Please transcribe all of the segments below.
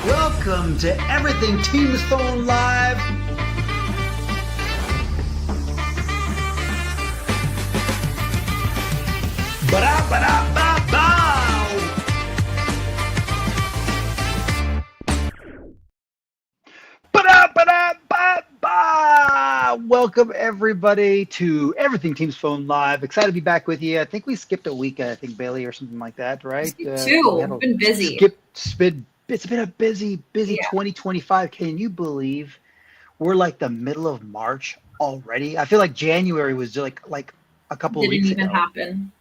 Welcome to Everything Teams Phone Live. Welcome everybody to Everything Teams Phone Live. Excited to be back with you. I think we skipped a week, I think, Bailey, or something like that, right? We've been busy. It's been a busy 2025. Can you believe we're like the middle of March already? I feel like January was just like a couple of weeks ago. Didn't even happen.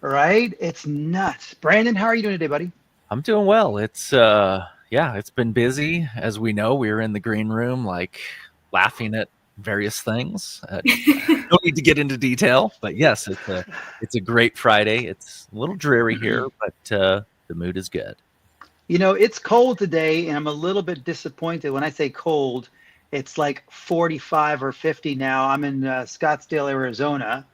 Right? It's nuts. Brandon, how are you doing today, buddy? I'm doing well. It's it's been busy. As we know, we were in the green room, like laughing at various things. Don't need to get into detail, but yes, it's a great Friday. It's a little dreary here, but the mood is good. You know, it's cold today, and I'm a little bit disappointed. When I say cold, it's like 45 or 50 now. I'm in Scottsdale, Arizona,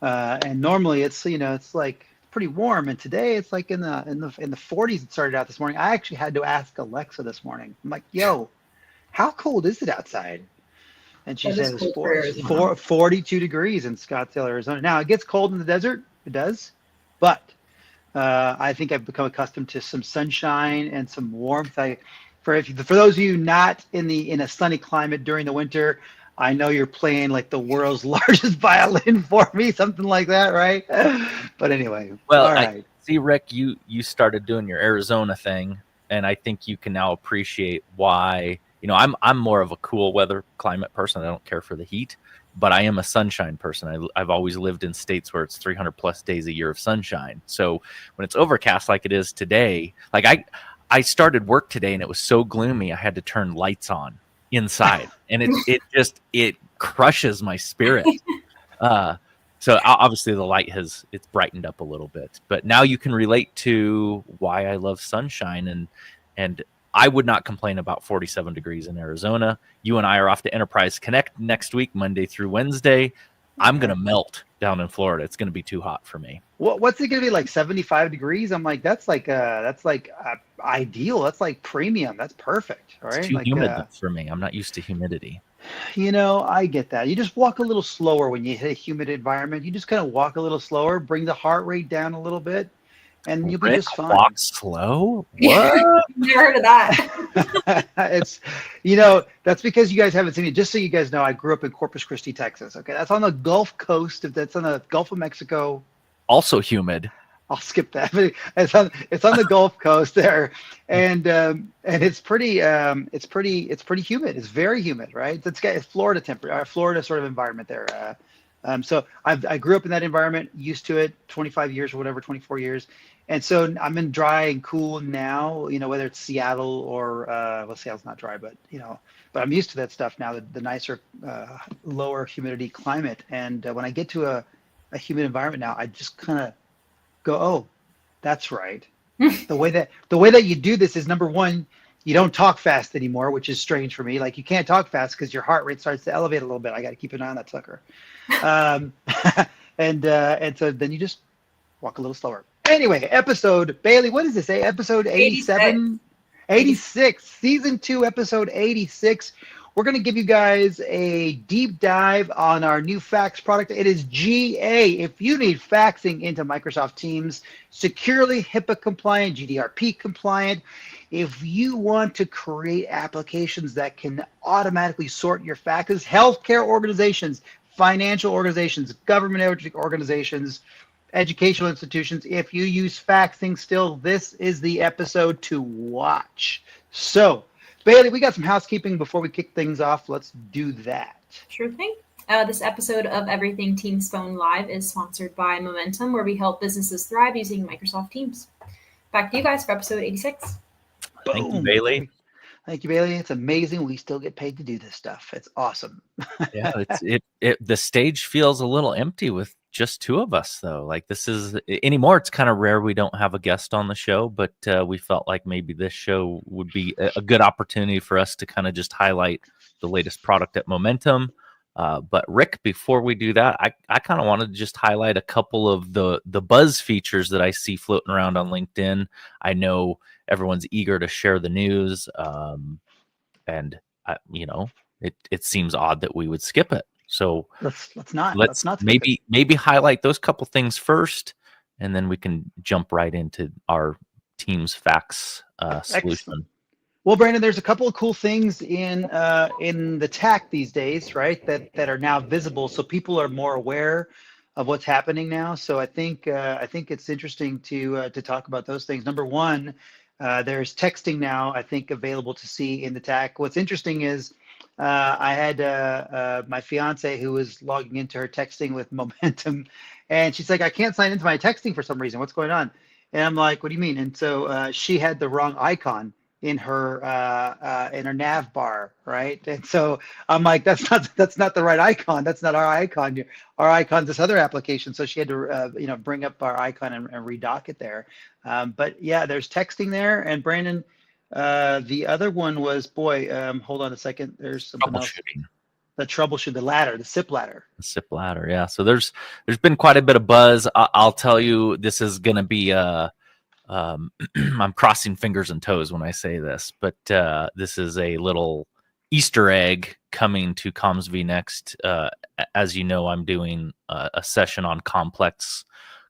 and normally it's like pretty warm, and today it's like in the 40s. It started out this morning. I actually had to ask Alexa this morning. I'm like, "Yo, how cold is it outside?" And she said it's 42 degrees in Scottsdale, Arizona. Now it gets cold in the desert. It does, but I think I've become accustomed to some sunshine and some warmth. For those of you not in a sunny climate during the winter, I know you're playing like the world's largest violin for me, something like that, right? But anyway, well, all right. I see, Rick, you started doing your Arizona thing, and I think you can now appreciate why. You know, I'm more of a cool weather climate person. I don't care for the heat, but I am a sunshine person. I've always lived in states where it's 300 plus days a year of sunshine. So when it's overcast like it is today, like I started work today and it was so gloomy I had to turn lights on inside, and it crushes my spirit. So obviously the light it's brightened up a little bit, but now you can relate to why I love sunshine, and I would not complain about 47 degrees in Arizona. You and I are off to Enterprise Connect next week, Monday through Wednesday. I'm going to melt down in Florida. It's going to be too hot for me. What's it going to be, like 75 degrees? I'm like, that's like ideal. That's like premium. That's perfect. Right? It's too humid for me. I'm not used to humidity. You know, I get that. You just walk a little slower when you hit a humid environment. You just kind of walk a little slower, bring the heart rate down a little bit, and you'll be just fine. Walk slow? What? Never heard of that. It's, that's because you guys haven't seen it. Just so you guys know, I grew up in Corpus Christi, Texas. Okay, that's on the Gulf Coast. That's on the Gulf of Mexico. Also humid. I'll skip that. But it's on the Gulf Coast there, and it's pretty humid. It's very humid, right? It's Florida Florida sort of environment there. So I grew up in that environment, used to it, 25 years or whatever, 24 years. And so I'm in dry and cool now, whether it's Seattle or, Seattle's not dry, but I'm used to that stuff now, the nicer, lower humidity climate. And when I get to a humid environment now, I just kind of go, oh, that's right. The way that you do this is, number one, you don't talk fast anymore, which is strange for me. Like, you can't talk fast because your heart rate starts to elevate a little bit. I got to keep an eye on that sucker. And so then you just walk a little slower. Anyway, episode, Bailey, what does this say? Episode 87? 86, season 2, episode 86. We're going to give you guys a deep dive on our new fax product. It is GA. If you need faxing into Microsoft Teams, securely HIPAA compliant, GDPR compliant, if you want to create applications that can automatically sort your faxes, healthcare organizations, financial organizations, government organizations, educational institutions, if you use faxing still, this is the episode to watch. So, Bailey, we got some housekeeping before we kick things off. Let's do that. Sure thing. This episode of Everything Teams Phone Live is sponsored by Momentum, where we help businesses thrive using Microsoft Teams. Back to you guys for episode 86. Thank you, Bailey. Thank you, Bailey. It's amazing. We still get paid to do this stuff. It's awesome. Yeah, the stage feels a little empty with just two of us, though. Like, this is anymore. It's kind of rare we don't have a guest on the show, but we felt like maybe this show would be a good opportunity for us to kind of just highlight the latest product at Momentum, But Rick, before we do that, I kind of wanted to just highlight a couple of the buzz features that I see floating around on LinkedIn. I know everyone's eager to share the news, and it seems odd that we would skip it. So Let's not skip it. maybe highlight those couple things first, and then we can jump right into our Teams Fax solution. Excellent. Well, Brandon, there's a couple of cool things in the TAC these days, right? That are now visible, so people are more aware of what's happening now. So I think it's interesting to talk about those things. Number one, there's texting now, I think, available to see in the TAC. What's interesting is I had my fiance who was logging into her texting with Momentum, and she's like, I can't sign into my texting for some reason. What's going on? And I'm like, what do you mean? And so she had the wrong icon in her nav bar, right? And so I'm like, that's not the right icon. That's not our icon. Our icon's this other application. So she had to bring up our icon and redock it there. But yeah, there's texting there. And Brandon, the other one was, hold on a second. There's something else. The troubleshoot, the SIP ladder. The SIP ladder, yeah. So there's been quite a bit of buzz. I'll tell you, this is going to be I'm crossing fingers and toes when I say this, but this is a little Easter egg coming to CommsV Next. As you know, I'm doing a session on complex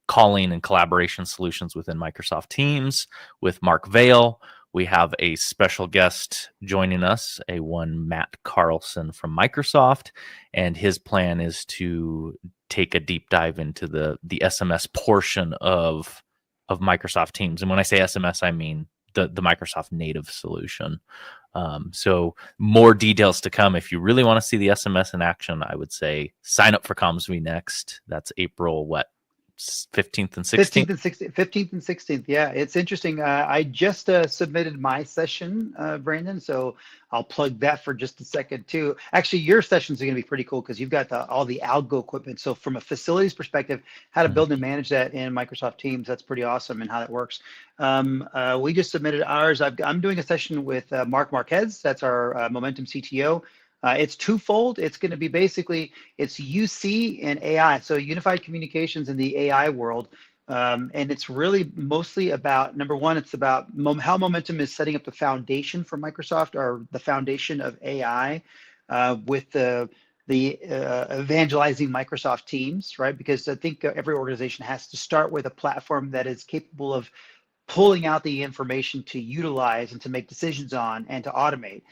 calling and collaboration solutions within Microsoft Teams with Mark Vail. We have a special guest joining us, Matt Carlson from Microsoft, and his plan is to take a deep dive into the SMS portion of Microsoft Teams. And when I say SMS, I mean the Microsoft native solution. So more details to come. If you really want to see the SMS in action, I would say sign up for CommsV Next. That's April 15th and 16th? 15th and 16th. Yeah, it's interesting. I just submitted my session, Brandon, so I'll plug that for just a second too. Actually, your sessions are going to be pretty cool because you've got all the algo equipment. So from a facilities perspective, how to build and manage that in Microsoft Teams, that's pretty awesome, and how that works. We just submitted ours. I'm doing a session with Mark Marquez. That's our Momentum CTO. It's twofold. It's going to be basically, it's UC and AI, so unified communications in the AI world. And it's really mostly about, number one, it's about how Momentum is setting up the foundation for Microsoft, or the foundation of AI with the evangelizing Microsoft Teams, right? Because I think every organization has to start with a platform that is capable of pulling out the information to utilize and to make decisions on and to automate.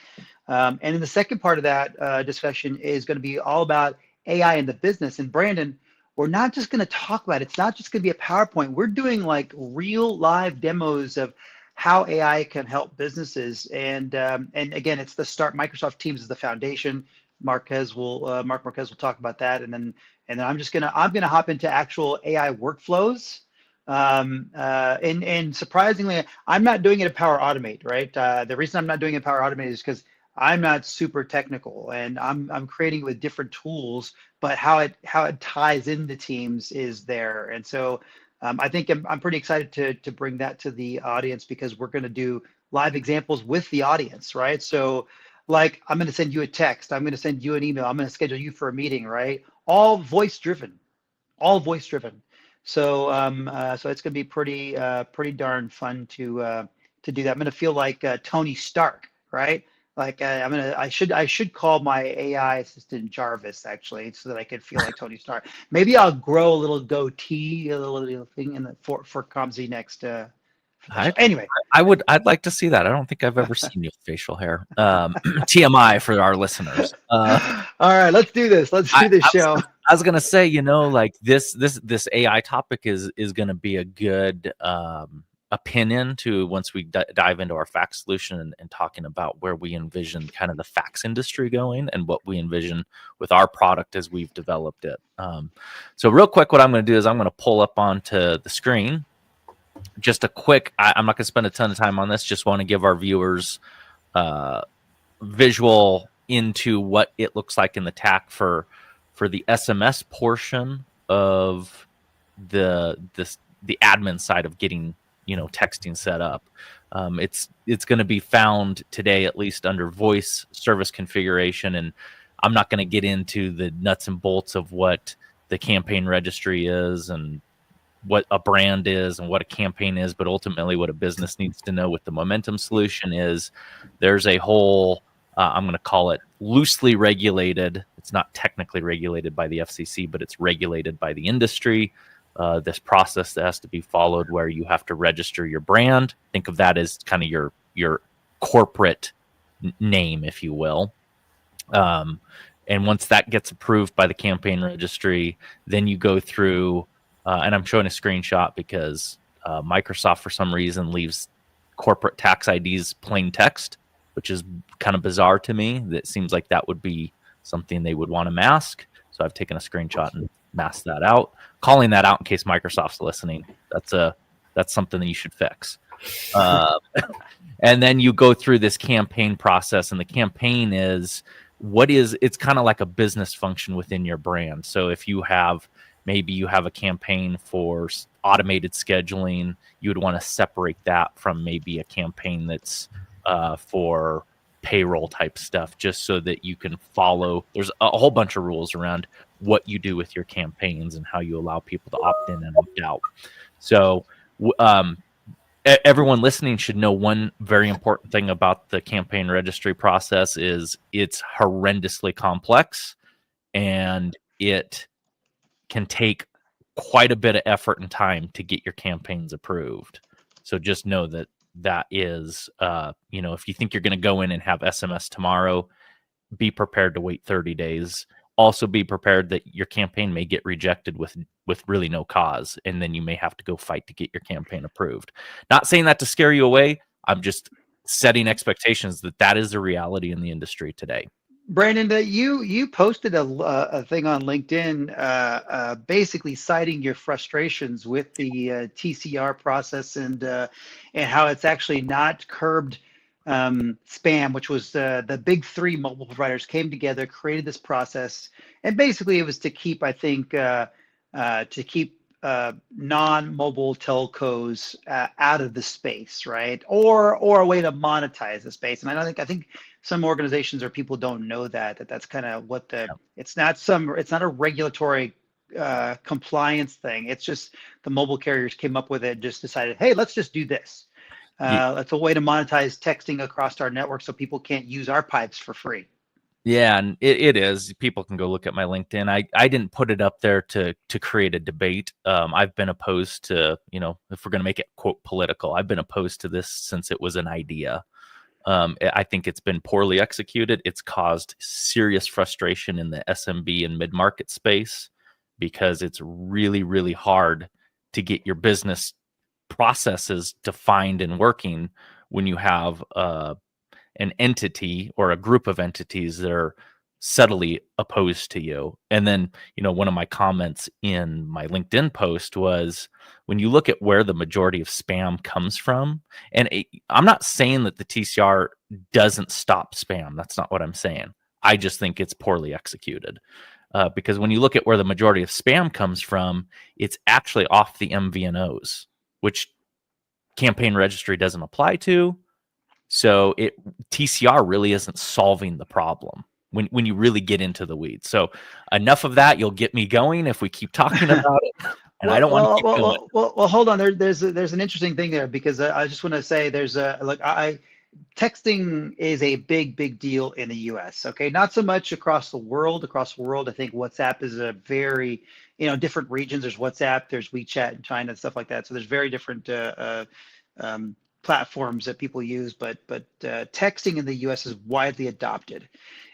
And then the second part of that discussion is going to be all about AI in the business. And Brandon, we're not just going to talk about it. It's not just going to be a PowerPoint. We're doing like real live demos of how AI can help businesses. And again, it's the start. Microsoft Teams is the foundation. Mark Marquez will talk about that. And then I'm gonna hop into actual AI workflows. And surprisingly, I'm not doing it at Power Automate, right? The reason I'm not doing it at Power Automate is because I'm not super technical, and I'm creating it with different tools, but how it ties into Teams is there. And so I think I'm pretty excited to bring that to the audience, because we're going to do live examples with the audience, right? So like, I'm going to send you a text, I'm going to send you an email, I'm going to schedule you for a meeting, right? All voice driven. So so it's going to be pretty darn fun to do that. I'm going to feel like Tony Stark, right? Like I should call my AI assistant Jarvis, actually, so that I could feel like Tony Stark. Maybe I'll grow a little goatee, a little thing in the for CommsV Next. Anyway, I'd like to see that. I don't think I've ever seen you with facial hair. TMI for our listeners. All right, let's do this. Let's do this show. I was gonna say, like this AI topic is gonna be a good opinion to once we dive into our fax solution and talking about where we envision kind of the fax industry going and what we envision with our product as we've developed it. So real quick, what I'm going to do is I'm going to pull up onto the screen. Just a quick, I'm not going to spend a ton of time on this. Just want to give our viewers visual into what it looks like in the TAC for the SMS portion of the admin side of getting texting set up. It's going to be found today, at least under voice service configuration. And I'm not going to get into the nuts and bolts of what the campaign registry is and what a brand is and what a campaign is, but ultimately what a business needs to know with the Momentum solution is there's a whole, I'm going to call it loosely regulated. It's not technically regulated by the FCC, but it's regulated by the industry. This process that has to be followed where you have to register your brand. Think of that as kind of your corporate name, if you will. And once that gets approved by the campaign registry, then you go through, and I'm showing a screenshot because Microsoft, for some reason, leaves corporate tax IDs plain text, which is kind of bizarre to me. That seems like that would be something they would want to mask. So I've taken a screenshot and masked that out, calling that out in case Microsoft's listening. That's something that you should fix. And then you go through this campaign process, and the campaign is it's kind of like a business function within your brand. So if maybe you have a campaign for automated scheduling, you would want to separate that from maybe a campaign that's for payroll type stuff, just so that you can follow. There's a whole bunch of rules around what you do with your campaigns and how you allow people to opt in and opt out. So everyone listening should know one very important thing about the campaign registry process is it's horrendously complex, and it can take quite a bit of effort and time to get your campaigns approved. So just know that is, if you think you're going to go in and have SMS tomorrow, be prepared to wait 30 days. Also be prepared that your campaign may get rejected with really no cause, and then you may have to go fight to get your campaign approved. Not saying that to scare you away. I'm just setting expectations that is the reality in the industry today. Brandon, you posted a thing on LinkedIn, basically citing your frustrations with the TCR process and how it's actually not curbed spam, which was the big three mobile providers came together, created this process, and basically it was to keep, I think, non-mobile telcos out of the space, right? Or a way to monetize the space. And I think some organizations or people don't know that's kind of what it's not a regulatory compliance thing. It's just the mobile carriers came up with it, just decided, hey, let's just do this. It's a way to monetize texting across our network so people can't use our pipes for free. Yeah, and it is. People can go look at my LinkedIn. I didn't put it up there to create a debate. I've been opposed to, if we're going to make it, quote, political, I've been opposed to this since it was an idea. I think it's been poorly executed. It's caused serious frustration in the SMB and mid-market space because it's really, really hard to get your business processes defined and working when you have an entity or a group of entities that are subtly opposed to you. And then, one of my comments in my LinkedIn post was, when you look at where the majority of spam comes from, and I'm not saying that the TCR doesn't stop spam. That's not what I'm saying. I just think it's poorly executed. Because when you look at where the majority of spam comes from, it's actually off the MVNOs, which campaign registry doesn't apply to. So TCR really isn't solving the problem when you really get into the weeds. So enough of that. You'll get me going if we keep talking about it. And I don't want to keep going. Well, hold on. There's an interesting thing there, because I just want to say texting is a big deal in the US. Okay. Not so much across the world. Across the world, I think WhatsApp is a very, different regions. There's WhatsApp, there's WeChat in China and stuff like that. So there's very different platforms that people use, but texting in the US is widely adopted.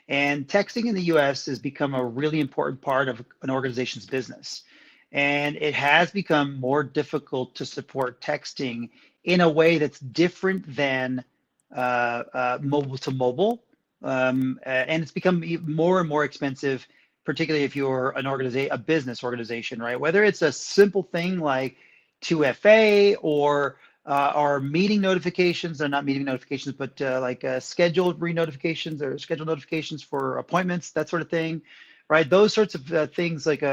And texting in the US has become a really important part of an organization's business. And it has become more difficult to support texting in a way that's different than mobile to mobile. And it's become more and more expensive, particularly if you're a business organization, right? Whether it's a simple thing like 2FA or meeting notifications. They're not meeting notifications, but scheduled re-notifications or scheduled notifications for appointments, that sort of thing, right? Those sorts of things like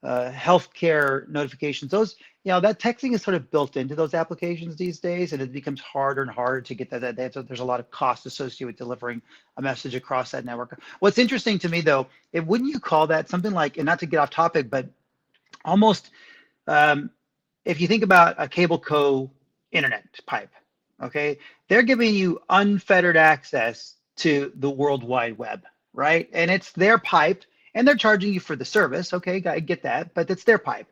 healthcare notifications. Those, that texting is sort of built into those applications these days, and it becomes harder and harder to get that. There's a lot of cost associated with delivering a message across that network. What's interesting to me, though, wouldn't you call that something like, and not to get off topic, but almost, if you think about a cable co internet pipe, okay, they're giving you unfettered access to the World Wide Web, right? And it's their pipe, and they're charging you for the service. Okay, I get that, but it's their pipe,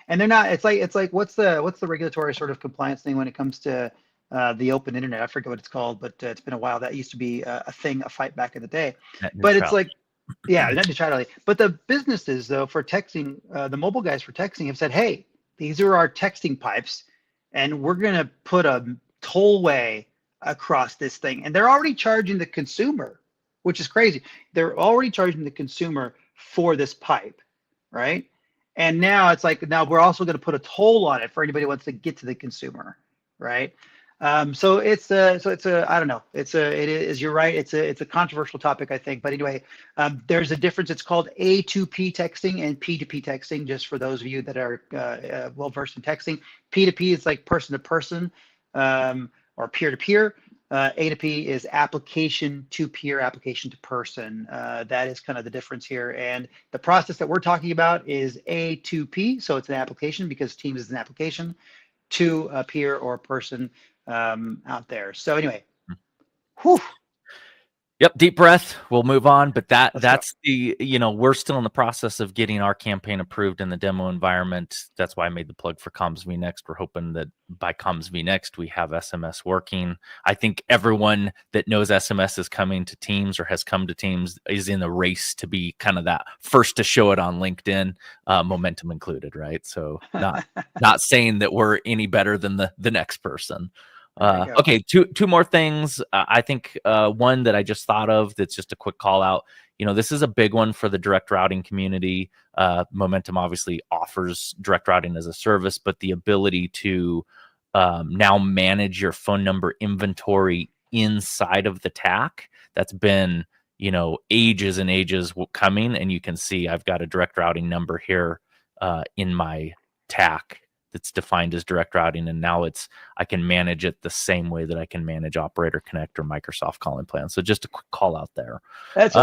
and they're not. It's like what's the regulatory sort of compliance thing when it comes to the open internet? I forget what it's called, but it's been a while. That used to be a fight back in the day. But it's like, yeah, net neutrality. But the businesses, though, for texting, the mobile guys for texting have said, hey, these are our texting pipes, and we're going to put a tollway across this thing. And they're already charging the consumer, which is crazy. They're already charging the consumer for this pipe, right? And now it's like, now we're also going to put a toll on it for anybody who wants to get to the consumer, right? So it's a I don't know. It is, you're right. It's a controversial topic, I think. But anyway, there's a difference. It's called A2P texting and P2P texting, just for those of you that are well versed in texting. P2P is like person to person or peer to peer. A2P is application to peer, application to person. That is kind of the difference here. And the process that we're talking about is A2P. So it's an application because Teams is an application to a peer or a person out there. So anyway, whew. Yep, deep breath. We'll move on, but that's the, we're still in the process of getting our campaign approved in the demo environment. That's why I made the plug for Comms V Next. We're hoping that by Comms V Next, we have SMS working. I think everyone that knows SMS is coming to Teams or has come to Teams is in the race to be kind of that first to show it on LinkedIn, Momentum included, right? So not saying that we're any better than the next person. Okay, two more things. I think one that I just thought of that's just a quick call out. This is a big one for the direct routing community. Momentum obviously offers direct routing as a service, but the ability to now manage your phone number inventory inside of the TAC, that's been ages and ages coming. And you can see I've got a direct routing number here in my TAC. It's defined as direct routing, and now I can manage it the same way that I can manage Operator Connect or Microsoft Calling Plan. So just a quick call out there. That's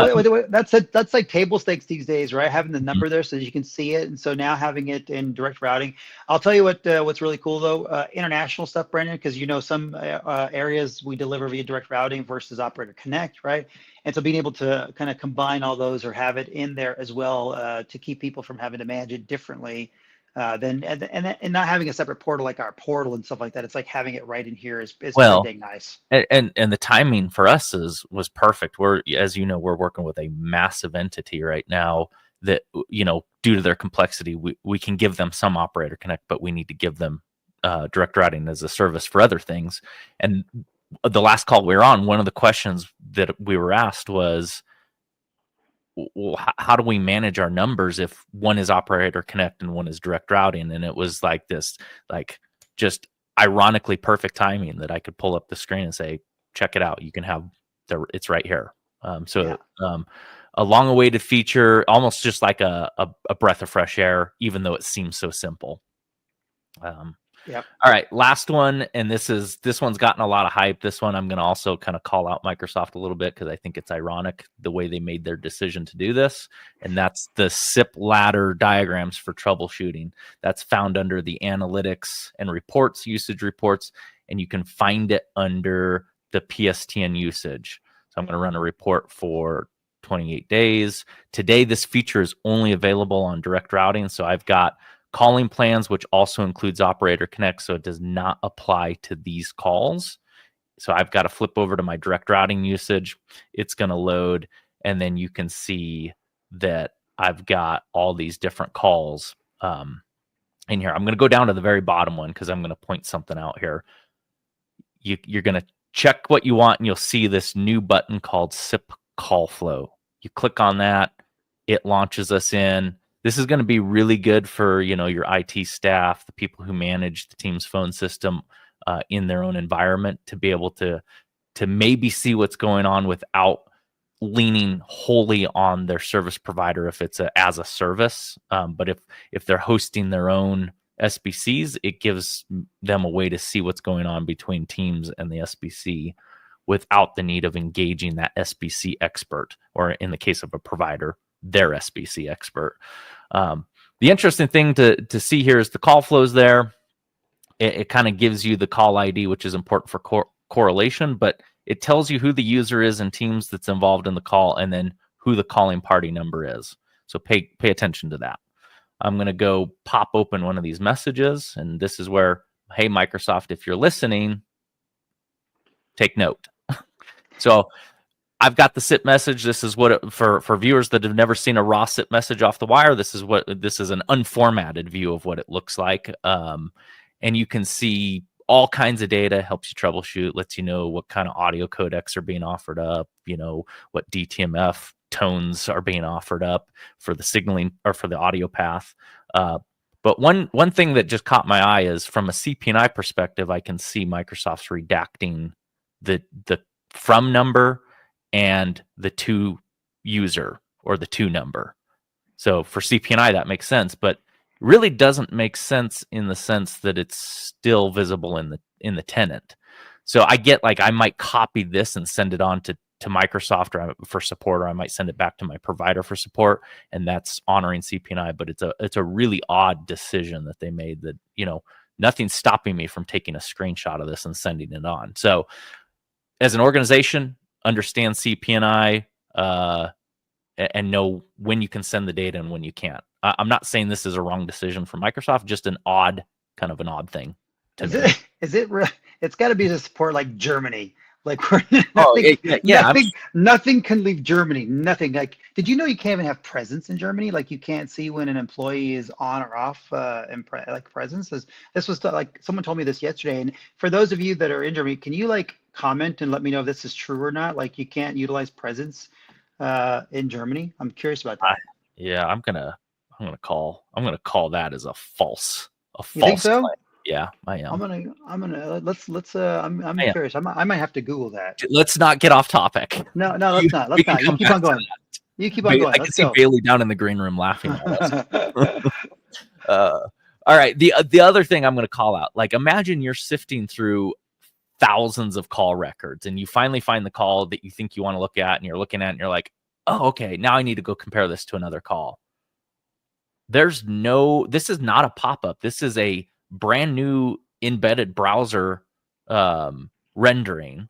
like table stakes these days, right? Having the number there so that you can see it, and so now having it in direct routing. I'll tell you what's really cool though, international stuff, Brandon, because some areas we deliver via direct routing versus Operator Connect, right? And so being able to kind of combine all those or have it in there as well to keep people from having to manage it differently. And not having a separate portal like our portal and stuff like that. It's like having it right in here is pretty dang nice. And the timing for us was perfect. We're, as you know, we're working with a massive entity right now that, due to their complexity, we can give them some Operator Connect, but we need to give them direct routing as a service for other things. And the last call we were on, one of the questions that we were asked was, well, how do we manage our numbers if one is Operator Connect and one is direct routing? And it was like this, just ironically perfect timing that I could pull up the screen and say, check it out. You can have it's right here. A long awaited feature, almost just like a breath of fresh air, even though it seems so simple. Yep. All right, last one, and this one's gotten a lot of hype. This one I'm going to also kind of call out Microsoft a little bit because I think it's ironic the way they made their decision to do this, and that's the SIP ladder diagrams for troubleshooting. That's found under the analytics and reports, usage reports, and you can find it under the PSTN usage. So I'm going to run a report for 28 days. Today, this feature is only available on direct routing, so I've got calling plans, which also includes Operator Connect, so it does not apply to these calls. So I've got to flip over to my direct routing usage. It's going to load, and then you can see that I've got all these different calls in here. I'm going to go down to the very bottom one because I'm going to point something out here. You're going to check what you want, and you'll see this new button called SIP Call Flow. You click on that, it launches us in. This is going to be really good for, your IT staff, the people who manage the Teams phone system in their own environment, to be able to maybe see what's going on without leaning wholly on their service provider if it's as a service. But if they're hosting their own SBCs, it gives them a way to see what's going on between Teams and the SBC without the need of engaging that SBC expert, or in the case of a provider, their SBC expert. The interesting thing to see here is the call flows there. It kind of gives you the call ID, which is important for correlation, but it tells you who the user is in Teams that's involved in the call, and then who the calling party number is. So pay attention to that. I'm going to go pop open one of these messages, and this is where, hey, Microsoft, if you're listening, take note. So I've got the SIP message. This is what for viewers that have never seen a raw SIP message off the wire. This is an unformatted view of what it looks like. And you can see all kinds of data, helps you troubleshoot, lets you know what kind of audio codecs are being offered up, what DTMF tones are being offered up for the signaling or for the audio path. But one thing that just caught my eye is from a CP&I perspective, I can see Microsoft's redacting the from number and the to user or the to number. So for CP&I, that makes sense, but really doesn't make sense in the sense that it's still visible in the tenant. So I get I might copy this and send it on to Microsoft or for support, or I might send it back to my provider for support, and that's honoring CP&I. But it's a really odd decision that they made that, nothing's stopping me from taking a screenshot of this and sending it on. So as an organization, understand CP&I and know when you can send the data and when you can't. I'm not saying this is a wrong decision for Microsoft, just an odd thing. It's got to be to support like Germany. Nothing can leave Germany. Nothing. Did you know you can't even have presence in Germany? You can't see when an employee is on or off presence. This was someone told me this yesterday. And for those of you that are in Germany, can you comment and let me know if this is true or not? You can't utilize presence in Germany. I'm curious about that. I'm gonna call that as a false. You think so? Claim. Yeah, I am. I'm curious. I might have to Google that. Let's not get off topic. No, let's not. You keep on going. You keep on going. I can see Bailey down in the green room laughing at us. All right. The other thing I'm going to call out, imagine you're sifting through thousands of call records and you finally find the call that you think you want to look at, and you're looking at it and you're like, oh, okay, now I need to go compare this to another call. This is not a pop-up. This is a brand new embedded browser rendering.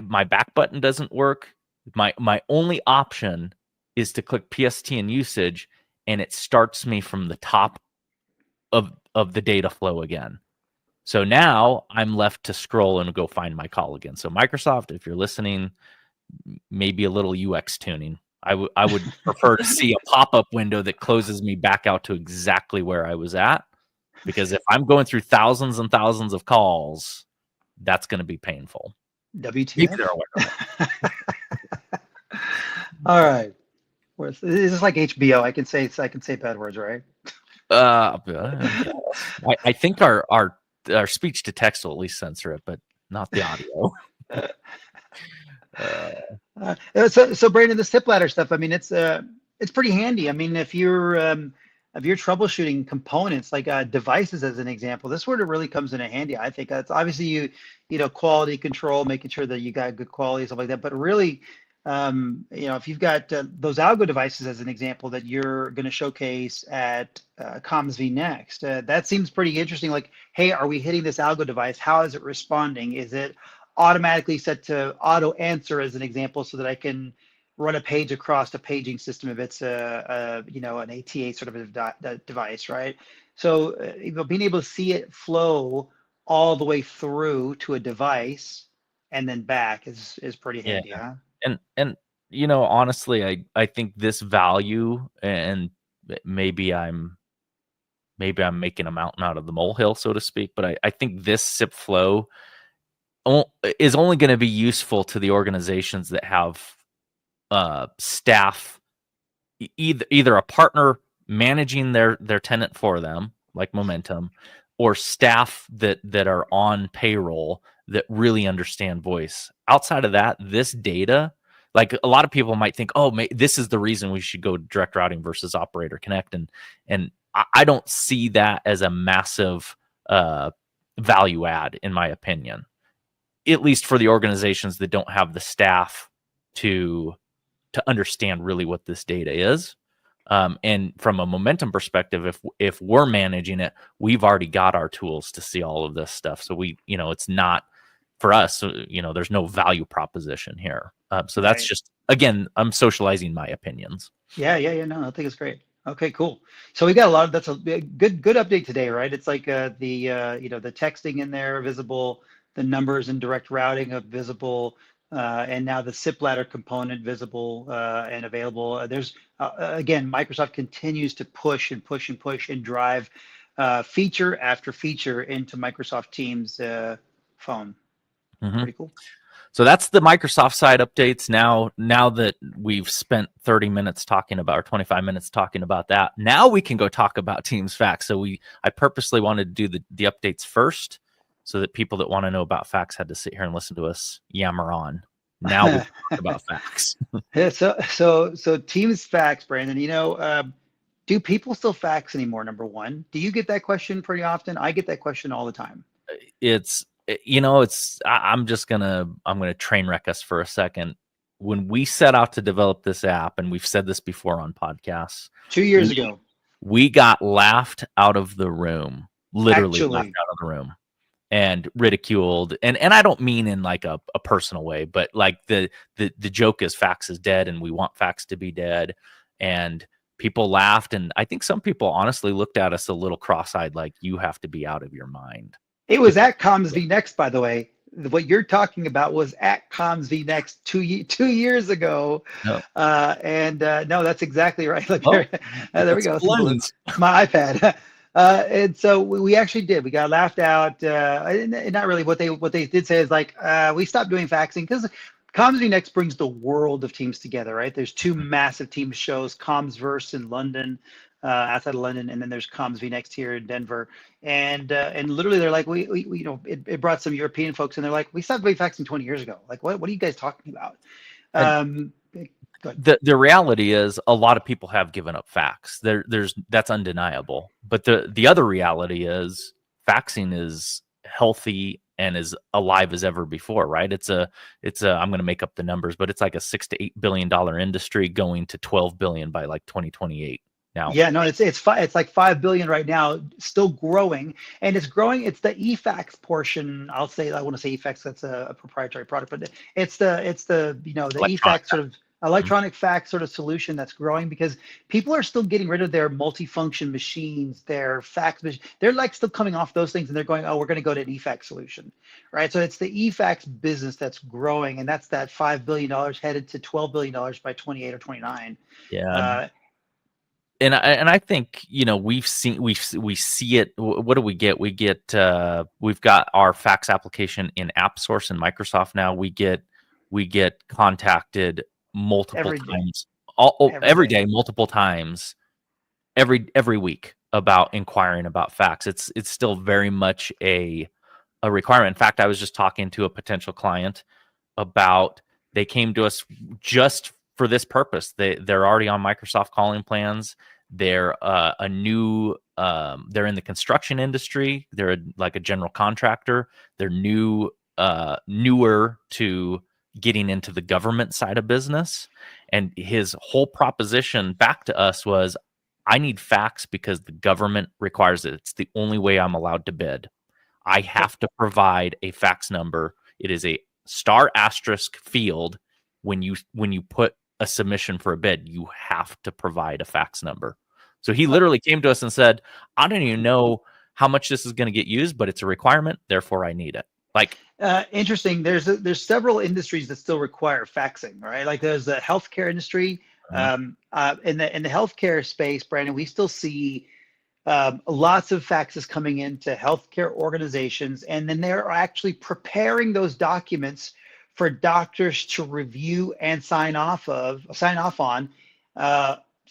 My back button doesn't work. My only option is to click PST and usage, and it starts me from the top of the data flow again. So now I'm left to scroll and go find my call again. So Microsoft, if you're listening, maybe a little UX tuning. I would prefer to see a pop-up window that closes me back out to exactly where I was at. Because if I'm going through thousands and thousands of calls, that's going to be painful. WTF? All right. Is this like HBO? I can say bad words, right? I think our speech to text will at least censor it, but not the audio. So Brandon, the SIP ladder stuff. I mean, it's pretty handy. I mean, if you're troubleshooting components like devices, as an example, this is where it really comes in handy. I think it's obviously quality control, making sure that you got good quality, stuff like that. But really, if you've got those algo devices, as an example, that you're going to showcase at CommsV Next, that seems pretty interesting. Hey, are we hitting this algo device? How is it responding? Is it automatically set to auto answer, as an example, so that I can run a page across a paging system if it's an ATA sort of a device, right? So being able to see it flow all the way through to a device and then back is pretty handy, huh? And honestly, I think this value, and maybe I'm making a mountain out of the molehill, so to speak, but I think this SIP flow is only going to be useful to the organizations that have staff, either a partner managing their tenant for them, like Momentum, or staff that are on payroll that really understand voice. Outside of that, this data like a lot of people might think, oh, this is the reason we should go direct routing versus operator connect. And I don't see that as a massive value add, in my opinion, at least for the organizations that don't have the staff to understand really what this data is. And from a momentum perspective, if we're managing it, we've already got our tools to see all of this stuff. So it's not for us, there's no value proposition here. So that's just, again, I'm socializing my opinions. Yeah. No, I think it's great. Okay, cool. So we got a lot of, that's a good update today, right? It's like the texting in there visible, the numbers in direct routing are visible, and now the SIP ladder component visible and available. There's again, Microsoft continues to push and drive feature after feature into Microsoft Teams phone. Pretty cool. So that's the Microsoft side updates. Now that we've spent 30 minutes talking about, or 25 minutes talking about that, now we can go talk about Teams Fax. So I purposely wanted to do the updates first, so that people that want to know about Fax had to sit here and listen to us yammer on. Now we can talk about Fax. Yeah, so Teams Fax, Brandon, do people still fax anymore? Number one, do you get that question pretty often? I get that question all the time. I'm gonna train wreck us for a second. When we set out to develop this app, and we've said this before on podcasts, 2 years ago, we got laughed out of the room, literally laughed out of the room, and ridiculed. And I don't mean in like a personal way, but like the joke is fax is dead, and we want fax to be dead. And people laughed, and I think some people honestly looked at us a little cross-eyed, like, you have to be out of your mind. It was at Comms v Next, by the way. What you're talking about was at Comms v Next 2 years ago. No. No, that's exactly right. Look, there we go. My iPad. And so we actually did. We got laughed out. Not really. What they did say is like, we stopped doing faxing because Comms v Next brings the world of Teams together, right? There's two massive Teams shows, Commsverse in London, outside of London, and then there's Comms v Next here in Denver. And literally they're like, we it brought some European folks, and they're like, we stopped doing faxing 20 years ago. Like, what are you guys talking about? The reality is a lot of people have given up fax. That's undeniable. But the other reality is faxing is healthy and as alive as ever before, right? It's a I'm going to make up the numbers, but it's like a $6 to $8 billion industry going to 12 billion by like 2028. Now. Yeah, no, it's like 5 billion right now, still growing, and it's growing. It's the eFax portion. I want to say eFax. That's a proprietary product, but it's the eFax sort of electronic fax sort of solution that's growing because people are still getting rid of their multifunction machines, their fax machines. They're like still coming off those things, and they're going, oh, we're going to go to an eFax solution, right? So it's the eFax business that's growing, and that's that $5 billion headed to $12 billion by 28 or 29. Yeah. And I think, we see it. What do we get? We get, we've got our fax application in AppSource and Microsoft now. We get contacted multiple times, every day, multiple times, every week about inquiring about fax. It's still very much a requirement. In fact, I was just talking to a potential client about, they came to us just for this purpose. They're already on Microsoft calling plans. They're they're in the construction industry. They're like a general contractor. They're newer to getting into the government side of business. And his whole proposition back to us was, I need fax because the government requires it. It's the only way I'm allowed to bid. I have to provide a fax number. It is a ** field. When you put a submission for a bid, you have to provide a fax number. So he literally came to us and said, I don't even know how much this is going to get used, but it's a requirement, therefore I need it. Like, interesting. There's several industries that still require faxing, right? Like there's the healthcare industry. In the healthcare space, Brandon, we still see lots of faxes coming into healthcare organizations, and then they're actually preparing those documents for doctors to review and sign off on.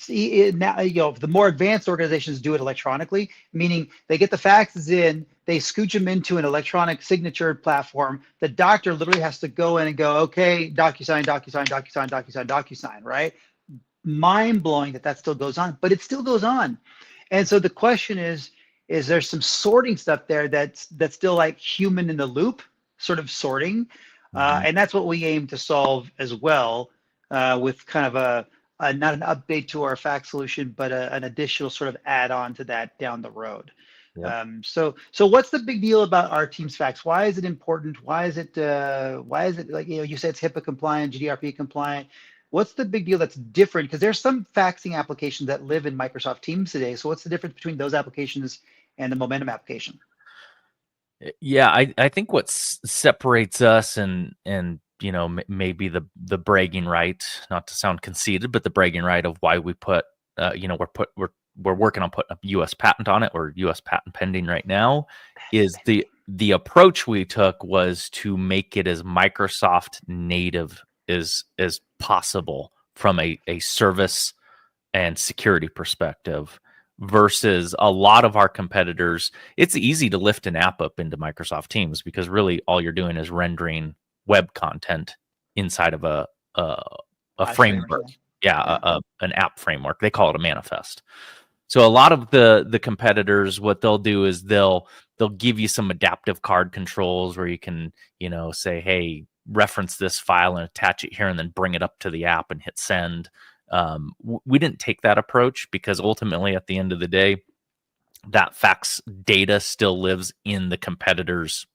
see now, the more advanced organizations do it electronically, meaning they get the faxes in, they scooch them into an electronic signature platform. The doctor literally has to go in and go, okay, DocuSign, DocuSign, DocuSign, DocuSign, DocuSign, right? Mind blowing that still goes on, but it still goes on. And so the question is there some sorting stuff there that's still like human in the loop sort of sorting? And that's what we aim to solve as well, with kind of a not an update to our fax solution, but an additional sort of add-on to that down the road. Yep. So what's the big deal about our Teams Fax? Why is it important? Why is it like, you said it's HIPAA compliant, GDPR compliant? What's the big deal that's different? Because there's some faxing applications that live in Microsoft Teams today. So what's the difference between those applications and the Momentum application? Yeah, I think what separates us and maybe the bragging right, not to sound conceited, but the bragging right of why we put we're working on putting a U.S. patent on it, or U.S. patent pending right now, is the approach we took was to make it as Microsoft native as possible from a service and security perspective, versus a lot of our competitors. It's easy to lift an app up into Microsoft Teams because really all you're doing is rendering web content inside of a framework. An app framework. They call it a manifest. So a lot of the competitors, what they'll do is they'll give you some adaptive card controls where you can, say, hey, reference this file and attach it here and then bring it up to the app and hit send. We didn't take that approach because ultimately at the end of the day, that fax data still lives in the competitor's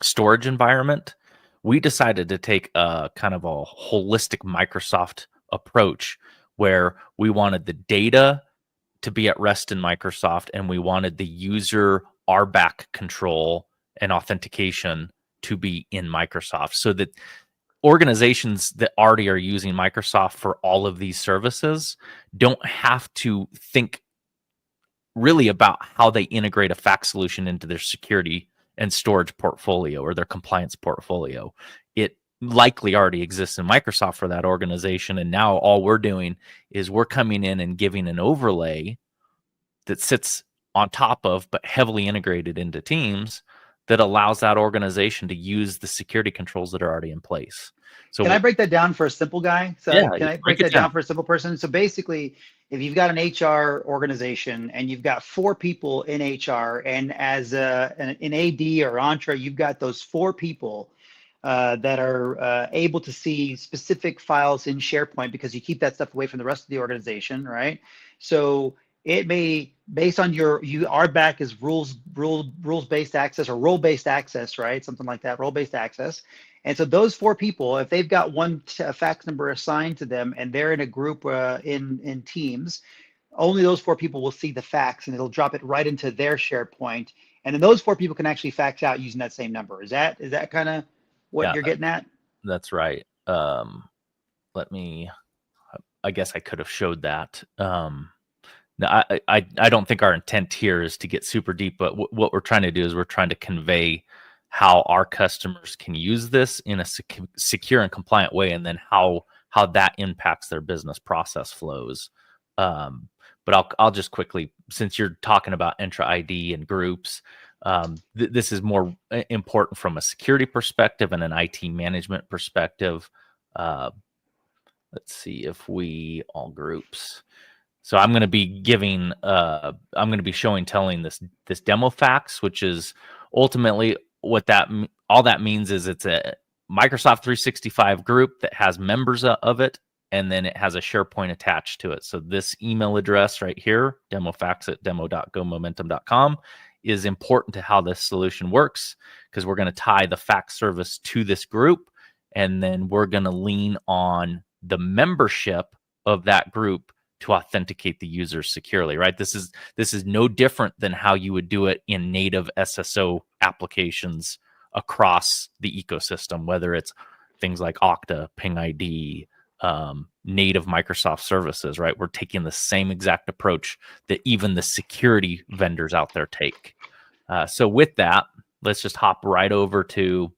storage environment. We decided to take a kind of a holistic Microsoft approach where we wanted the data to be at rest in Microsoft, and we wanted the user RBAC control and authentication to be in Microsoft, so that organizations that already are using Microsoft for all of these services don't have to think really about how they integrate a fax solution into their security and storage portfolio or their compliance portfolio. It likely already exists in Microsoft for that organization. And now all we're doing is we're coming in and giving an overlay that sits on top of, but heavily integrated into Teams, that allows that organization to use the security controls that are already in place. So can I break that down for a simple guy? So yeah, can I break that down for a simple person? So basically, if you've got an HR organization and you've got 4 people in HR, and as an AD or Entra, you've got those 4 people that are able to see specific files in SharePoint because you keep that stuff away from the rest of the organization, right? So it may, based on your RBAC is rules-based access or role-based access, right? Something like that, role-based access. And so those 4 people, if they've got one fax number assigned to them and they're in a group in Teams, only those 4 people will see the fax, and it'll drop it right into their SharePoint. And then those 4 people can actually fax out using that same number. Is that kind of what you're getting at? That's right. I guess I could have showed that. Now, I don't think our intent here is to get super deep, but what we're trying to do is we're trying to convey how our customers can use this in a secure and compliant way, and then how that impacts their business process flows. But I'll just quickly, since you're talking about Entra ID and groups, this is more important from a security perspective and an IT management perspective. Let's see if we all groups. So I'm going to be telling this demo fax, which is ultimately what all that means is it's a Microsoft 365 group that has members of it, and then it has a SharePoint attached to it. So this email address right here, demofax@demo.gomomentum.com, is important to how this solution works, because we're going to tie the fax service to this group, and then we're going to lean on the membership of that group to authenticate the users securely, right? This is no different than how you would do it in native SSO applications across the ecosystem, whether it's things like Okta, Ping ID, native Microsoft services, right? We're taking the same exact approach that even the security vendors out there take. So with that, let's just hop right over to,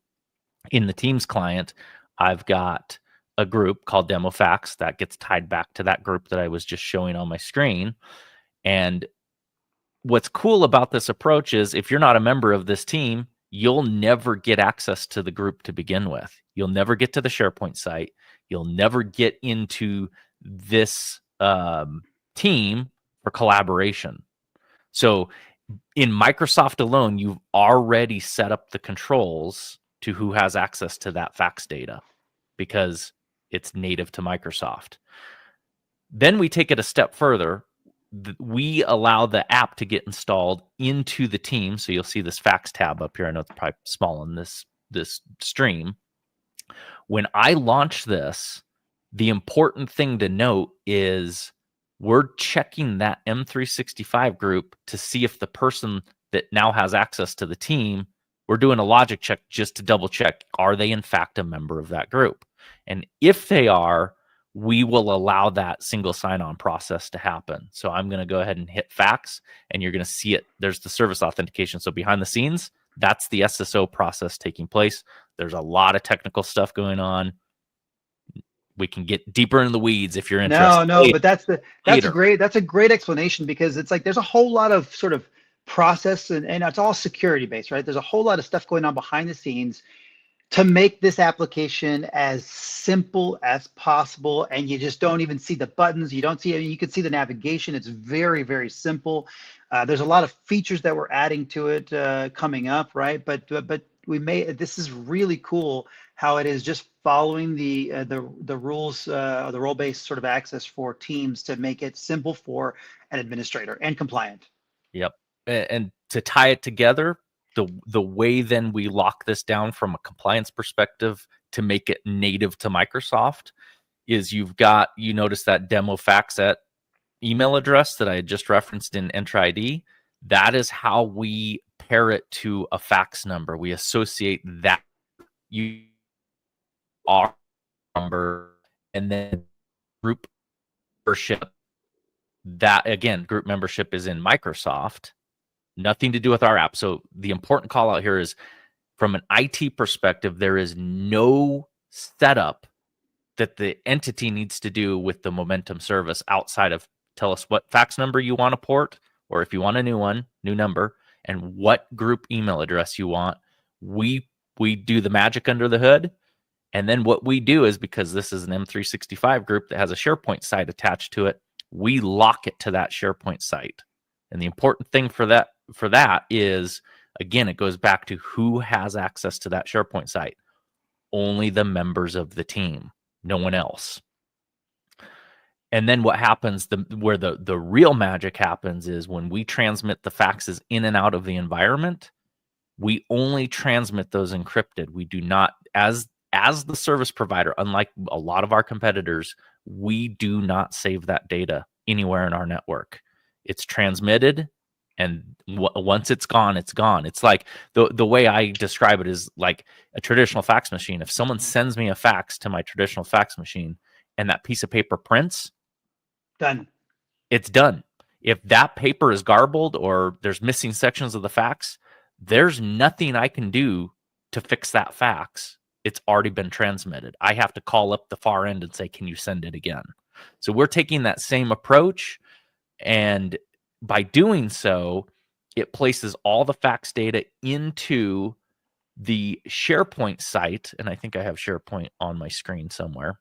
in the Teams client, I've got a group called Demo Fax that gets tied back to that group that I was just showing on my screen. And what's cool about this approach is if you're not a member of this team, you'll never get access to the group to begin with. You'll never get to the SharePoint site. You'll never get into this team for collaboration. So in Microsoft alone, you've already set up the controls to who has access to that fax data because it's native to Microsoft. Then we take it a step further. We allow the app to get installed into the team. So you'll see this fax tab up here. I know it's probably small in this stream. When I launch this, the important thing to note is we're checking that M365 group to see if the person that now has access to the team, we're doing a logic check just to double check, are they in fact a member of that group? And if they are, we will allow that single sign-on process to happen. So I'm going to go ahead and hit fax, and you're going to see it. There's the service authentication. So behind the scenes, that's the SSO process taking place. There's a lot of technical stuff going on. We can get deeper in the weeds if you're interested. No, but that's a great explanation, because it's like there's a whole lot of sort of process and it's all security based, right? There's a whole lot of stuff going on behind the scenes to make this application as simple as possible, and you just don't even see the buttons. You don't see it. You can see the navigation. It's very, very simple. There's a lot of features that we're adding to it coming up, right? But this is really cool how it is just following the rules, the role-based sort of access for teams to make it simple for an administrator and compliant. Yep. And to tie it together, the way then we lock this down from a compliance perspective to make it native to Microsoft is you notice that demo fax at email address that I had just referenced in Enter ID. That is how we pair it to a fax number. We associate that our number and then group membership. That again, group membership is in Microsoft. Nothing to do with our app. So the important call out here is from an IT perspective, there is no setup that the entity needs to do with the Momentum service outside of tell us what fax number you want to port, or if you want a new number, and what group email address you want. We do the magic under the hood. And then what we do is, because this is an M365 group that has a SharePoint site attached to it, we lock it to that SharePoint site. And the important thing for that is, again, it goes back to who has access to that SharePoint site. Only the members of the team, no one else. And then what happens, where the real magic happens, is when we transmit the faxes in and out of the environment, we only transmit those encrypted. We do not, as the service provider, unlike a lot of our competitors, we do not save that data anywhere in our network. It's transmitted, and once it's gone, it's gone. It's like the way I describe it is like a traditional fax machine. If someone sends me a fax to my traditional fax machine and that piece of paper prints, done. It's done. If that paper is garbled or there's missing sections of the fax, there's nothing I can do to fix that fax. It's already been transmitted. I have to call up the far end and say, can you send it again? So we're taking that same approach, and by doing so, it places all the fax data into the SharePoint site. And I think I have SharePoint on my screen somewhere.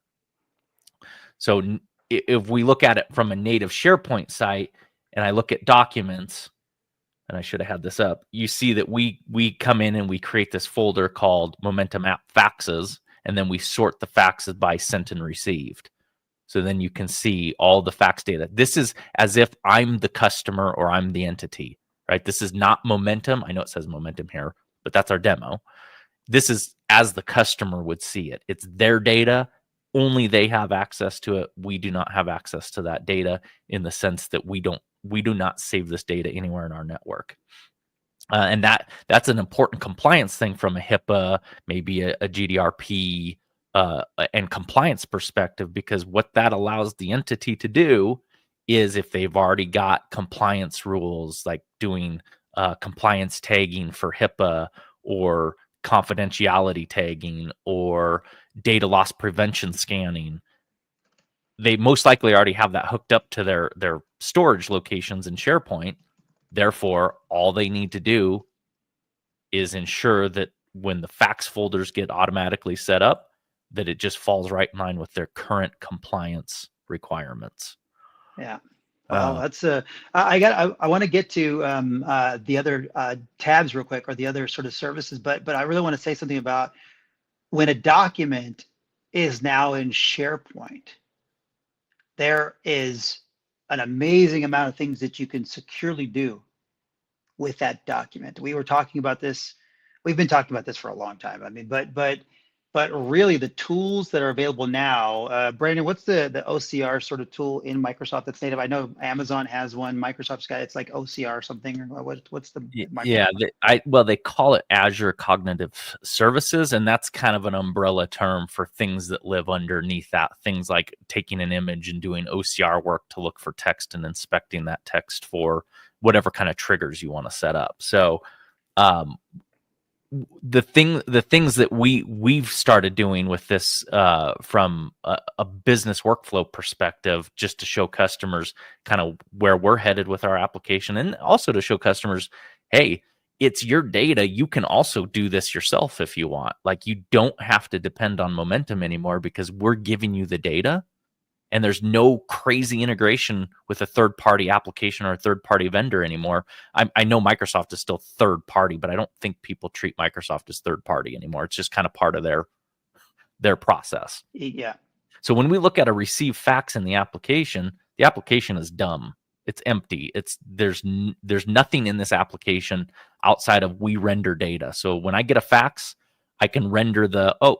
So if we look at it from a native SharePoint site and I look at documents, and I should have had this up, you see that we come in and we create this folder called Momentum App Faxes, and then we sort the faxes by sent and received. So then you can see all the fax data. This is as if I'm the customer or I'm the entity, right? This is not Momentum. I know it says Momentum here, but that's our demo. This is as the customer would see it. It's their data. Only they have access to it. We do not have access to that data, in the sense that we do not save this data anywhere in our network. And that's an important compliance thing from a HIPAA, maybe a GDPR, and compliance perspective, because what that allows the entity to do is, if they've already got compliance rules, like doing compliance tagging for HIPAA, or confidentiality tagging, or data loss prevention scanning. They most likely already have that hooked up to their storage locations in SharePoint. Therefore, all they need to do is ensure that when the fax folders get automatically set up, that it just falls right in line with their current compliance requirements. Yeah. Well, that's I want to get to the other tabs real quick, or the other sort of services, but I really want to say something about when a document is now in SharePoint. There is an amazing amount of things that you can securely do with that document. We were talking about this. We've been talking about this for a long time. I mean, but really the tools that are available now, Brandon, what's the OCR sort of tool in Microsoft that's native? I know Amazon has one, Microsoft's got, it's like OCR or something. What's the Microsoft? They call it Azure Cognitive Services, and that's kind of an umbrella term for things that live underneath that. Things like taking an image and doing OCR work to look for text and inspecting that text for whatever kind of triggers you want to set up. So the things that we've started doing with this from a business workflow perspective, just to show customers kind of where we're headed with our application, and also to show customers, hey, it's your data. You can also do this yourself if you want. Like, you don't have to depend on Momentum anymore, because we're giving you the data, and there's no crazy integration with a third-party application or a third-party vendor anymore. I know Microsoft is still third-party, but I don't think people treat Microsoft as third-party anymore. It's just kind of part of their process. Yeah. So when we look at a receive fax in the application is dumb. It's empty. There's nothing in this application outside of we render data. So when I get a fax, I can render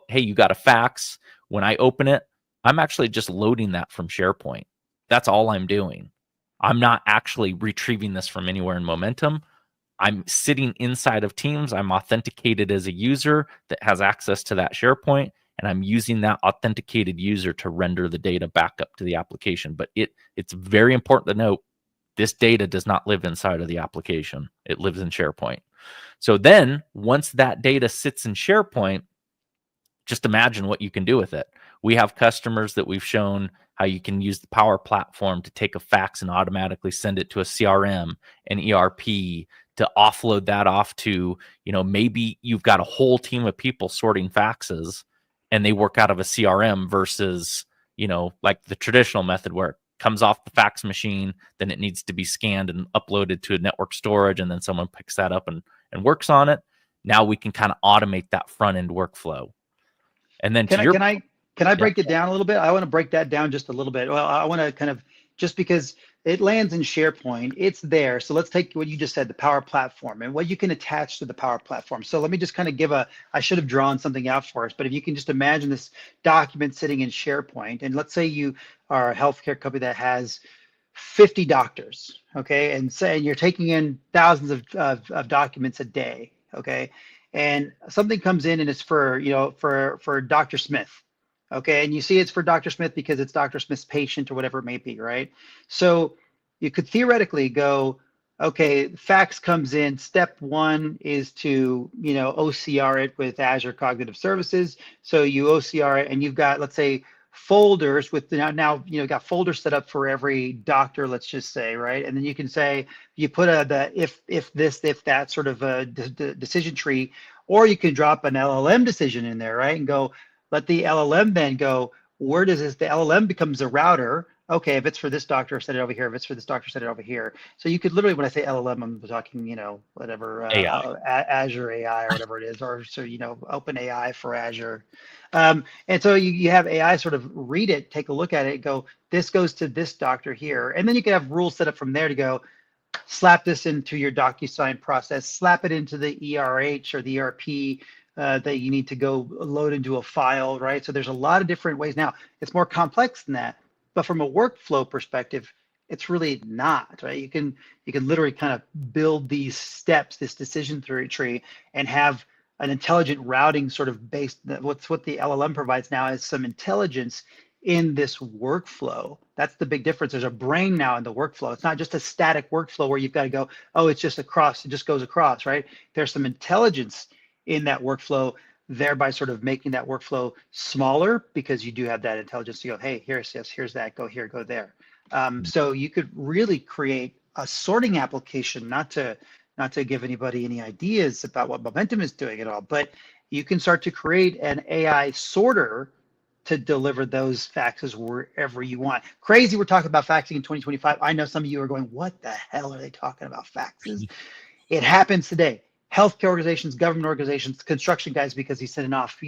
hey, you got a fax. When I open it, I'm actually just loading that from SharePoint. That's all I'm doing. I'm not actually retrieving this from anywhere in Momentum. I'm sitting inside of Teams. I'm authenticated as a user that has access to that SharePoint, and I'm using that authenticated user to render the data back up to the application. But it's very important to note, this data does not live inside of the application. It lives in SharePoint. So then once that data sits in SharePoint, just imagine what you can do with it. We have customers that we've shown how you can use the Power Platform to take a fax and automatically send it to a CRM, an ERP, to offload that off to, maybe you've got a whole team of people sorting faxes and they work out of a CRM versus, like the traditional method where it comes off the fax machine, then it needs to be scanned and uploaded to a network storage, and then someone picks that up and works on it. Now we can kind of automate that front end workflow. And then can I break it down a little bit? I want to break that down just a little bit. Well, I want to kind of, just because it lands in SharePoint, it's there. So let's take what you just said, the Power Platform, and what you can attach to the Power Platform. So let me just kind of I should have drawn something out for us, but if you can just imagine this document sitting in SharePoint, and let's say you are a healthcare company that has 50 doctors, okay? And say you're taking in thousands of documents a day, okay? And something comes in and it's for Dr. Smith. Okay, and you see it's for Dr. Smith because it's Dr. Smith's patient or whatever it may be, right? So you could theoretically go, okay, fax comes in. Step one is to, OCR it with Azure Cognitive Services. So you OCR it, and you've got, let's say, folders with now got folders set up for every doctor, let's just say, right? And then you can say, you put the if this, if that sort of a decision tree, or you can drop an LLM decision in there, right? And go, let the LLM then go, where does this, the LLM becomes a router. Okay, if it's for this doctor, set it over here. If it's for this doctor, set it over here. So you could literally, when I say LLM, I'm talking, whatever, Azure AI or whatever it is, or so, Open AI for Azure. And so you have AI sort of read it, take a look at it, go, this goes to this doctor here. And then you can have rules set up from there to go, slap this into your DocuSign process, slap it into the ERH or the ERP that you need to go load into a file, right? So there's a lot of different ways. Now, it's more complex than that, but from a workflow perspective, it's really not, right? You can literally kind of build these steps, this decision tree, and have an intelligent routing sort of based. What the LLM provides now is some intelligence in this workflow. That's the big difference. There's a brain now in the workflow. It's not just a static workflow where you've got to go, oh, it's just across, it just goes across, right? There's some intelligence in that workflow thereby sort of making that workflow smaller because you do have that intelligence to go, hey, here's this, here's that, go here, go there. So you could really create a sorting application, not to give anybody any ideas about what Momentum is doing at all, but you can start to create an AI sorter to deliver those faxes wherever you want. Crazy, we're talking about faxing in 2025. I know some of you are going, what the hell are they talking about faxes? It happens today. Healthcare organizations, government organizations, construction guys, because he's sending off,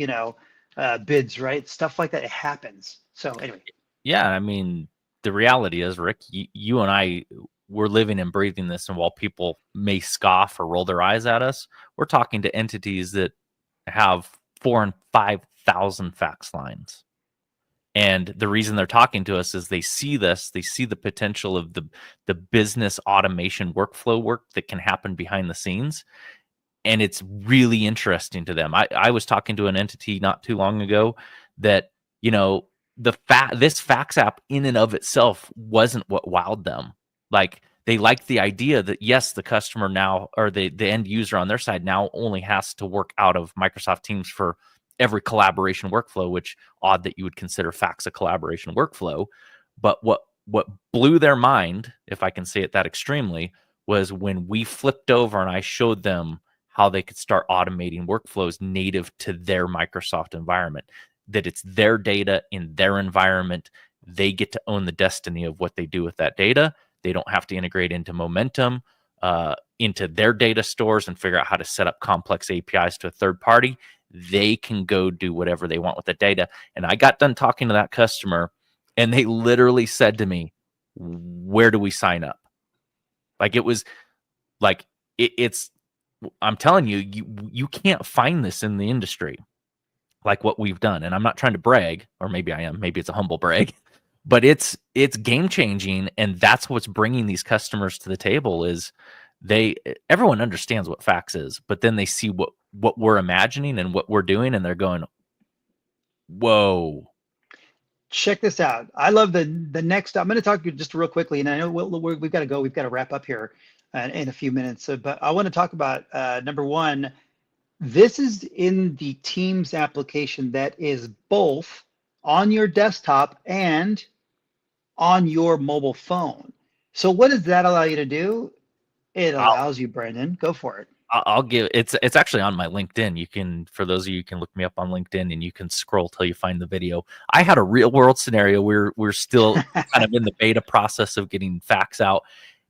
bids, right? Stuff like that. It happens. So anyway. Yeah, I mean, the reality is, Rick, you and I, we're living and breathing this, and while people may scoff or roll their eyes at us, we're talking to entities that have 4,000 and 5,000 fax lines. And the reason they're talking to us is they see this, they see the potential of the business automation workflow work that can happen behind the scenes. And it's really interesting to them. I was talking to an entity not too long ago that, this fax app in and of itself wasn't what wowed them. Like, they liked the idea that, yes, the customer now, or the end user on their side now only has to work out of Microsoft Teams for every collaboration workflow, which odd that you would consider fax a collaboration workflow. But what blew their mind, if I can say it that extremely, was when we flipped over and I showed them how they could start automating workflows native to their Microsoft environment, that it's their data in their environment. They get to own the destiny of what they do with that data. They don't have to integrate into Momentum, into their data stores and figure out how to set up complex APIs to a third party. They can go do whatever they want with the data. And I got done talking to that customer, and they literally said to me, where do we sign up? Like, it was like, it's, I'm telling you, you can't find this in the industry like what we've done. And I'm not trying to brag, or maybe I am, maybe it's a humble brag, but it's game changing. And that's what's bringing these customers to the table is everyone understands what fax is, but then they see what we're imagining and what we're doing, and they're going, whoa. Check this out. I love the next. I'm going to talk to you just real quickly, and I know we've got to go. We've got to wrap up here in a few minutes. But I want to talk about number one. This is in the Teams application that is both on your desktop and on your mobile phone. So what does that allow you to do? It allows you, Brandon. Go for it. I'll give it's actually on my LinkedIn. You can, for those of you, can look me up on LinkedIn and you can scroll till you find the video. I had a real world scenario where we're still kind of in the beta process of getting fax out,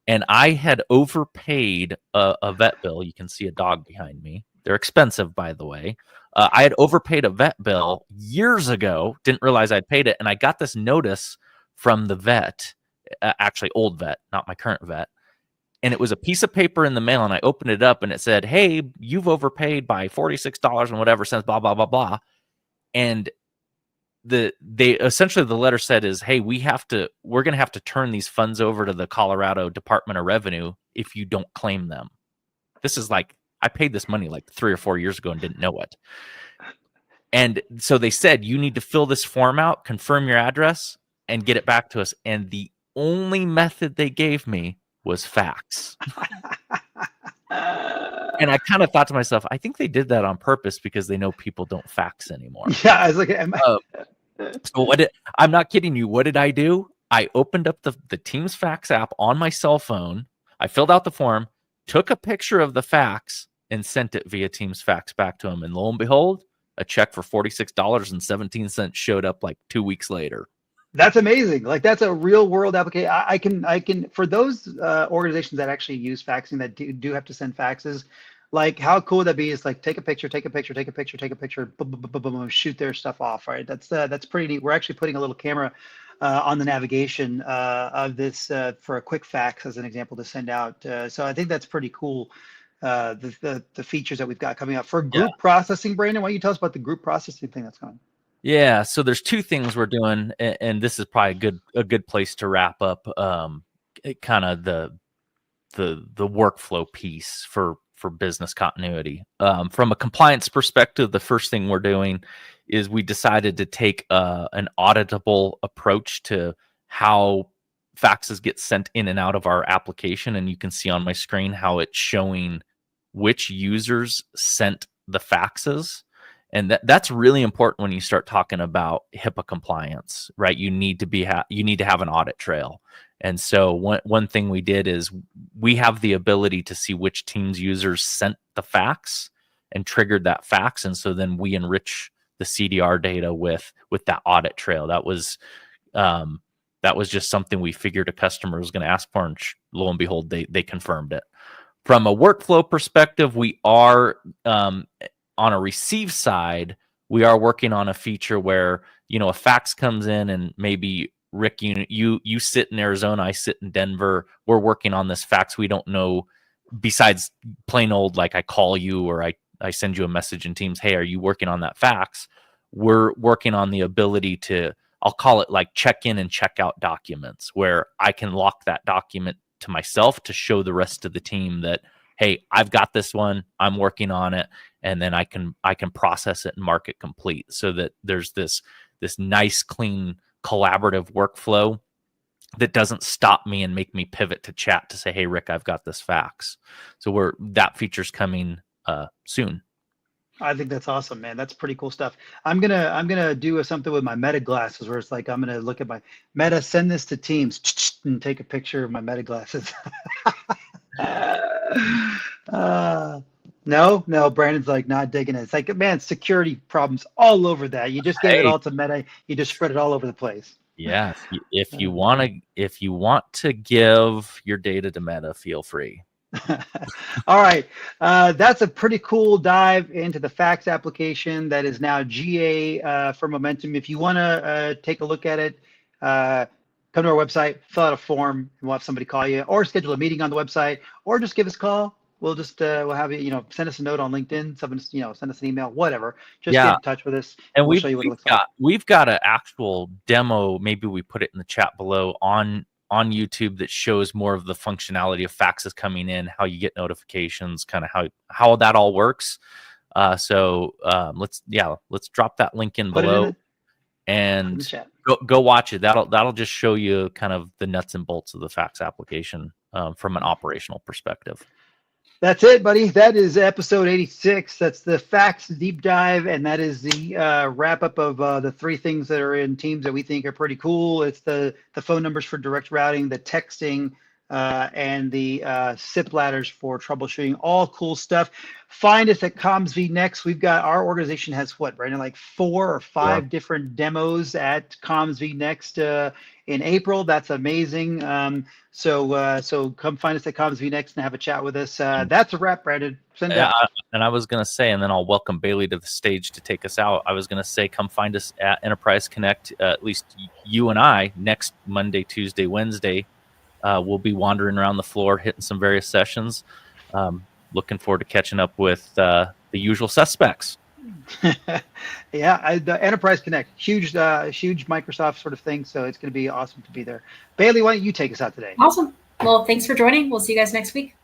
and I had overpaid a vet bill. You can see a dog behind me. They're expensive, by the way. I had overpaid a vet bill years ago, didn't realize I'd paid it, and I got this notice from the vet, actually old vet, not my current vet. And it was a piece of paper in the mail, and I opened it up, and it said, hey, you've overpaid by $46 and whatever cents, blah, blah, blah, blah. And essentially the letter said is, hey, we're going to have to turn these funds over to the Colorado Department of Revenue if you don't claim them. This is like, I paid this money like 3 or 4 years ago and didn't know it. And so they said, you need to fill this form out, confirm your address, and get it back to us. And the only method they gave me was fax. And I kind of thought to myself, I think they did that on purpose because they know people don't fax anymore. Yeah, I was like, so I'm not kidding you. What did I do? I opened up the Teams Fax app on my cell phone. I filled out the form, took a picture of the fax, and sent it via Teams Fax back to him. And lo and behold, a check for $46.17 showed up like 2 weeks later. That's amazing. Like, that's a real world application. I can for those organizations that actually use faxing that do have to send faxes, like, how cool would that be? Is like, take a picture, boom, shoot their stuff off, right? That's pretty neat. We're actually putting a little camera on the navigation of this for a quick fax as an example to send out. So I think that's pretty cool. The features that we've got coming up for group processing. Brandon, why don't you tell us about the group processing thing that's coming? Yeah, so there's two things we're doing, and this is probably a good place to wrap up kind of the workflow piece for business continuity. From a compliance perspective, the first thing we're doing is we decided to take an auditable approach to how faxes get sent in and out of our application, and you can see on my screen how it's showing which users sent the faxes. And that's really important when you start talking about HIPAA compliance, right? You need to have an audit trail. And so one thing we did is we have the ability to see which Teams users sent the fax and triggered that fax. And so then we enrich the CDR data with that audit trail. That was just something we figured a customer was going to ask for, and lo and behold, they confirmed it. From a workflow perspective, we are on a receive side, we are working on a feature where, a fax comes in and maybe Rick, you sit in Arizona, I sit in Denver. We're working on this fax. We don't know, besides plain old, like I call you or I send you a message in Teams, hey, are you working on that fax? We're working on the ability to, I'll call it like check in and check out documents, where I can lock that document to myself to show the rest of the team that, hey, I've got this one, I'm working on it, and then I can process it and mark it complete, so that there's this nice, clean, collaborative workflow that doesn't stop me and make me pivot to chat to say, hey, Rick, I've got this fax. So that feature's coming soon. I think that's awesome, man. That's pretty cool stuff. I'm gonna do something with my Meta glasses, where it's like I'm gonna look at my Meta, send this to Teams, and take a picture of my Meta glasses. No, Brandon's like not digging it. It's like, man, security problems all over that. You just gave it all to Meta. You just spread it all over the place. Yeah, if you want to give your data to Meta, feel free. All right, that's a pretty cool dive into the fax application that is now GA for Momentum. If you want to take a look at it, come to our website, fill out a form, and we'll have somebody call you, or schedule a meeting on the website, or just give us a call. We'll just we'll have you, send us a note on LinkedIn, send us an email, whatever. Just get in touch with us, and we'll show you what it looks like. We've got an actual demo. Maybe we put it in the chat below on YouTube that shows more of the functionality of faxes coming in, how you get notifications, kind of how that all works. So let's drop that link in below and go watch it. That'll just show you kind of the nuts and bolts of the fax application from an operational perspective. That's it, buddy. That is episode 86. That's the fax deep dive, and that is the wrap up of the 3 things that are in Teams that we think are pretty cool. It's the phone numbers for direct routing, the texting, and the SIP ladders for troubleshooting. All cool stuff. Find us at CommsV Next. We've got, our organization has what, Brandon, like 4 or 5 different demos at CommsV Next in April. That's amazing. So come find us at CommsV Next and have a chat with us. That's a wrap, Brandon. Send it out. And I was going to say, and then I'll welcome Bailey to the stage to take us out. I was going to say, come find us at Enterprise Connect, at least you and I, next Monday, Tuesday, Wednesday. We'll be wandering around the floor, hitting some various sessions. Looking forward to catching up with the usual suspects. Yeah, the Enterprise Connect, huge Microsoft sort of thing. So it's going to be awesome to be there. Bailey, why don't you take us out today? Awesome. Well, thanks for joining. We'll see you guys next week.